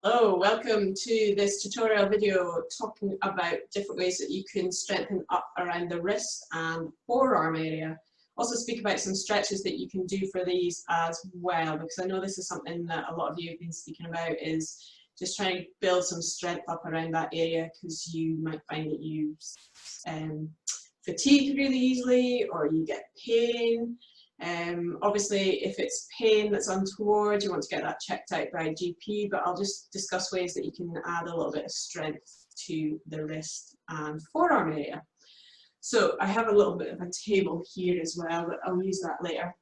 Hello, welcome to this tutorial video talking about different ways that you can strengthen up around the wrist and forearm area. Also speak about some stretches that you can do for these as well, because I know this is something that a lot of you have been speaking about, is just trying to build some strength up around that area, because you might find that you fatigue really easily or you get pain. Obviously, if it's pain that's untoward, you want to get that checked out by a GP, but I'll just discuss ways that you can add a little bit of strength to the wrist and forearm area. So I have a little bit of a table here as well, but I'll use that later.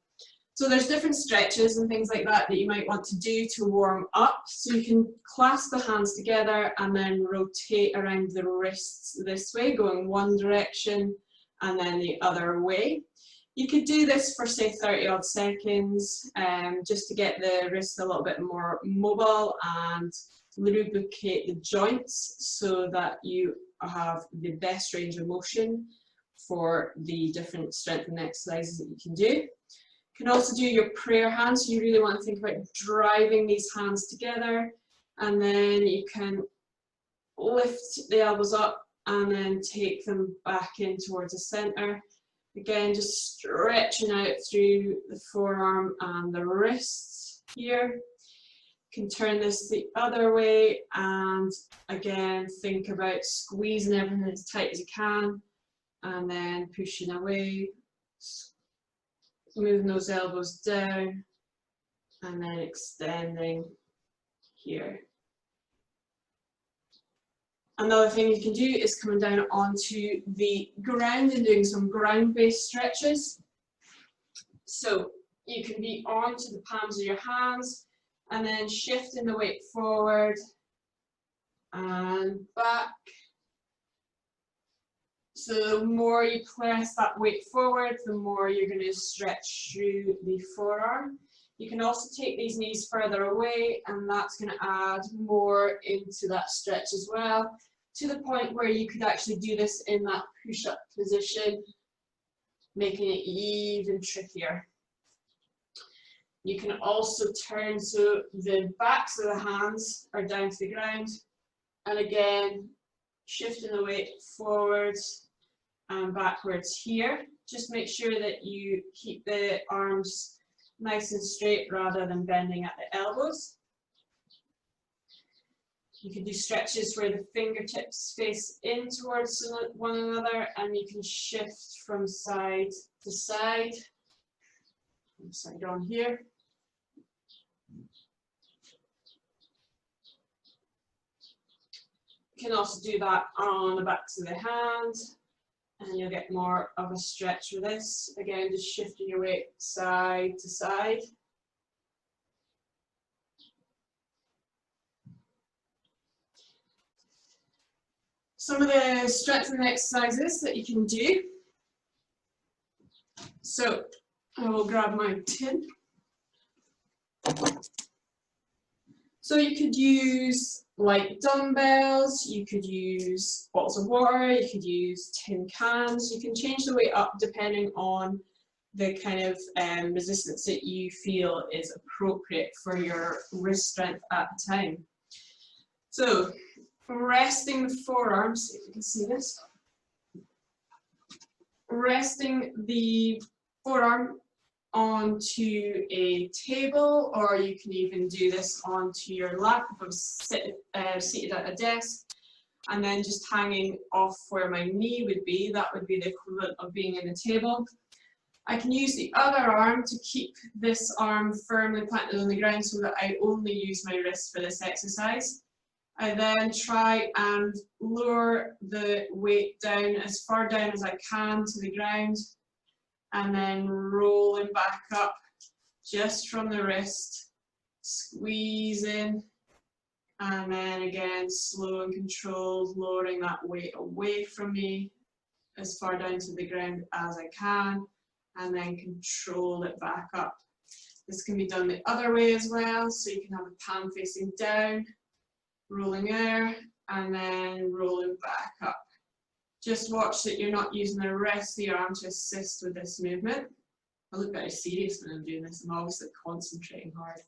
So there's different stretches and things like that that you might want to do to warm up. So you can clasp the hands together and then rotate around the wrists this way, going one direction and then the other way. You could do this for say 30 odd seconds just to get the wrists a little bit more mobile and lubricate the joints so that you have the best range of motion for the different strengthening exercises that you can do. You can also do your prayer hands, so you really want to think about driving these hands together, and then you can lift the elbows up and then take them back in towards the center. Again, just stretching out through the forearm and the wrists here. You can turn this the other way and again think about squeezing everything as tight as you can and then pushing away, moving those elbows down and then extending here. Another thing you can do is coming down onto the ground and doing some ground-based stretches. So you can be onto the palms of your hands and then shifting the weight forward and back. So the more you press that weight forward, the more you're going to stretch through the forearm. You can also take these knees further away, and that's going to add more into that stretch as well, to the point where you could actually do this in that push-up position, making it even trickier. You can also turn so the backs of the hands are down to the ground, and again, shifting the weight forwards and backwards here. Just make sure that you keep the arms nice and straight rather than bending at the elbows. You can do stretches where the fingertips face in towards one another, and you can shift from side to side. Side on here. You can also do that on the backs of the hands, and you'll get more of a stretch with this. Again, just shifting your weight side to side. Some of the strengthening exercises that you can do. So I will grab my tin. So you could use like dumbbells, you could use bottles of water, you could use tin cans. You can change the weight up depending on the kind of resistance that you feel is appropriate for your wrist strength at the time. So resting the forearms, if you can see this, resting the forearm onto a table, or you can even do this onto your lap if I'm seated at a desk, and then just hanging off where my knee would be. That would be the equivalent of being in a table. I can use the other arm to keep this arm firmly planted on the ground so that I only use my wrist for this exercise. I then try and lower the weight down as far down as I can to the ground, and then rolling back up just from the wrist, squeezing, and then again slow and controlled, lowering that weight away from me as far down to the ground as I can, and then control it back up. This can be done the other way as well, so you can have a palm facing down, rolling air, and then rolling back up. Just watch that you're not using the rest of your arm to assist with this movement. I look very serious when I'm doing this. I'm obviously concentrating hard.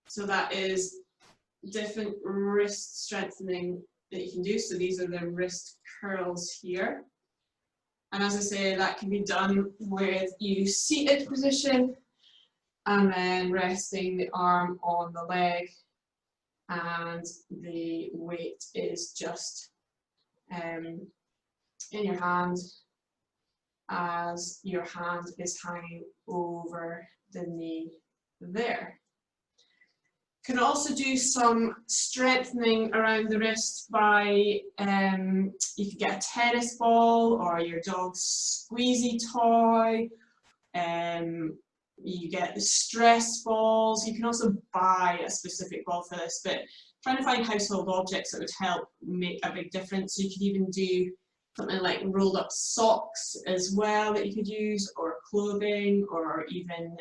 So that is different wrist strengthening that you can do. So these are the wrist curls here. And as I say, that can be done with you seated position and then resting the arm on the leg, and the weight is just in your hand as your hand is hanging over the knee there. Can also do some strengthening around the wrist by, you could get a tennis ball or your dog's squeezy toy. You get the stress balls. You can also buy a specific ball for this, but trying to find household objects that would help make a big difference. So you could even do something like rolled up socks as well that you could use, or clothing, or even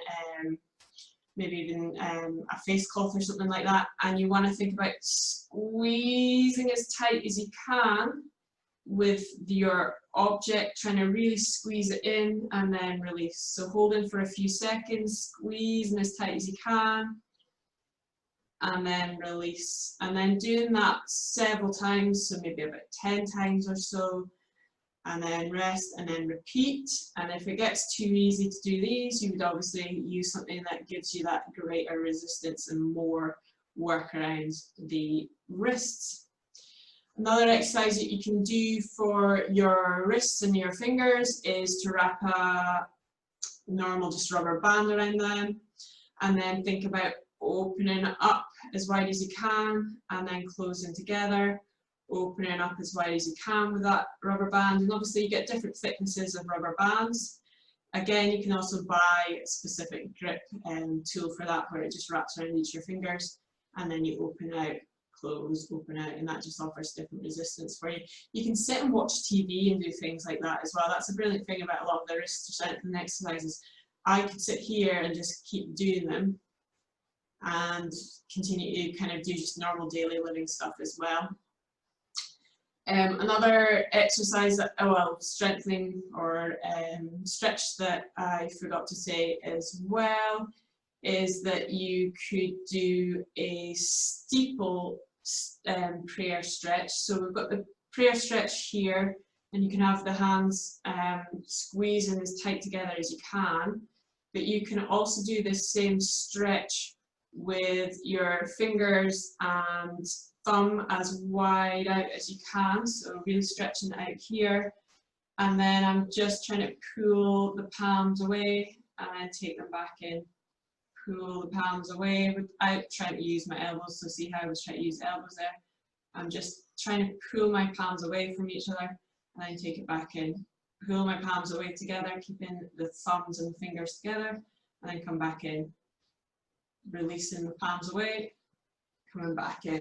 maybe even a face cloth or something like that. And you want to think about squeezing as tight as you can with your object, trying to really squeeze it in and then release. So hold in for a few seconds, squeezing as tight as you can, and then release. And then doing that several times, so maybe about 10 times or so, and then rest and then repeat. And if it gets too easy to do these, you would obviously use something that gives you that greater resistance and more work around the wrists. Another exercise that you can do for your wrists and your fingers is to wrap a normal just rubber band around them, and then think about opening up as wide as you can and then closing together, opening up as wide as you can with that rubber band. And obviously you get different thicknesses of rubber bands. Again, you can also buy a specific grip tool for that, where it just wraps around each of your fingers and then you open out, close, open out, and that just offers different resistance for you. You can sit and watch TV and do things like that as well. That's a brilliant thing about a lot of the wrist strengthening exercises. I could sit here and just keep doing them and continue to kind of do just normal daily living stuff as well. Another exercise that, strengthening or stretch that I forgot to say as well is that you could do a steeple prayer stretch. So we've got the prayer stretch here, and you can have the hands squeezing as tight together as you can, but you can also do this same stretch with your fingers and thumb as wide out as you can, so really stretching it out here. And then I'm just trying to pull the palms away and then take them back in. Pull the palms away without trying to use my elbows. So see how I was trying to use elbows there? I'm just trying to pull my palms away from each other and then take it back in. Pull my palms away together, keeping the thumbs and the fingers together, and then come back in. Releasing the palms away, coming back in.